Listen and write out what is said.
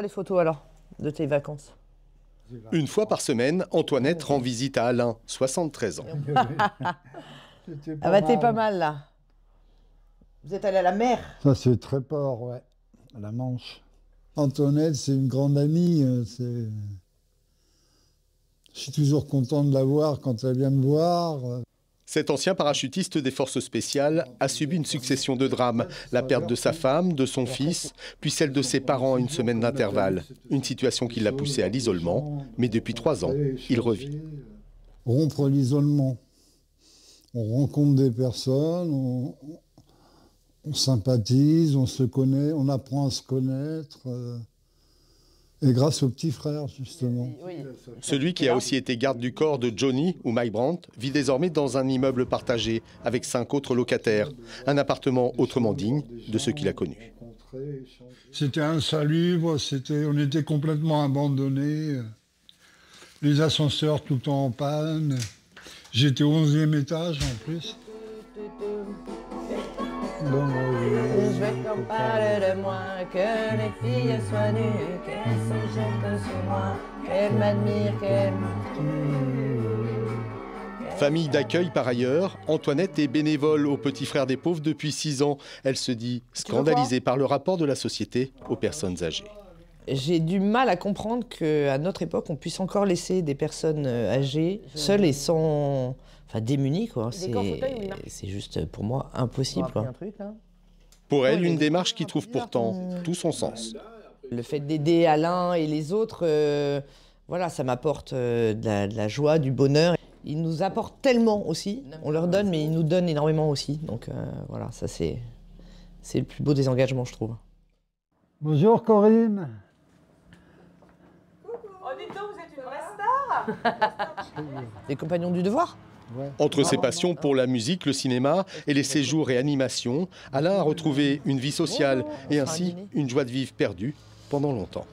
Les photos alors, de tes vacances? Une fois par semaine, Antoinette rend visite à Alain, 73 ans. Ah bah t'es pas mal là. Vous êtes allé à la mer? Ça c'est Tréport, ouais, à la Manche. Antoinette, c'est une grande amie. Je suis toujours content de la voir quand elle vient me voir. Cet ancien parachutiste des forces spéciales a subi une succession de drames. La perte de sa femme, de son fils, puis celle de ses parents à une semaine d'intervalle. Une situation qui l'a poussé à l'isolement, mais depuis 3 ans, il revit. Rompre l'isolement. On rencontre des personnes, on sympathise, on se connaît, on apprend à se connaître. Et grâce au petit frère, justement. Celui qui a aussi été garde du corps de Johnny, ou Mike Brandt, vit désormais dans un immeuble partagé avec 5 autres locataires. Un appartement autrement digne de ceux qu'il a connus. C'était insalubre, on était complètement abandonnés. Les ascenseurs tout le temps en panne. J'étais au 11e étage en plus. Je veux qu'on parle de moi, que les filles soient nues, qu'elles se jettent sur moi, qu'elles m'admirent, qu'elles Famille d'accueil par ailleurs, Antoinette est bénévole aux Petits Frères des Pauvres depuis 6 ans. Elle se dit scandalisée par le rapport de la société aux personnes âgées. J'ai du mal à comprendre qu'à notre époque, on puisse encore laisser des personnes âgées seules et sans... Enfin, démunies, quoi. C'est juste, pour moi, impossible, quoi. Pour elle, une démarche qui trouve pourtant tout son sens. Le fait d'aider Alain et les autres, voilà, ça m'apporte de la joie, du bonheur. Ils nous apportent tellement aussi. On leur donne, mais ils nous donnent énormément aussi. Donc voilà, ça c'est le plus beau des engagements, je trouve. Bonjour Corinne. Oh, dites donc, vous êtes une vraie star. Les compagnons du devoir. Entre ses passions pour la musique, le cinéma et les séjours et animations, Alain a retrouvé une vie sociale et ainsi une joie de vivre perdue pendant longtemps.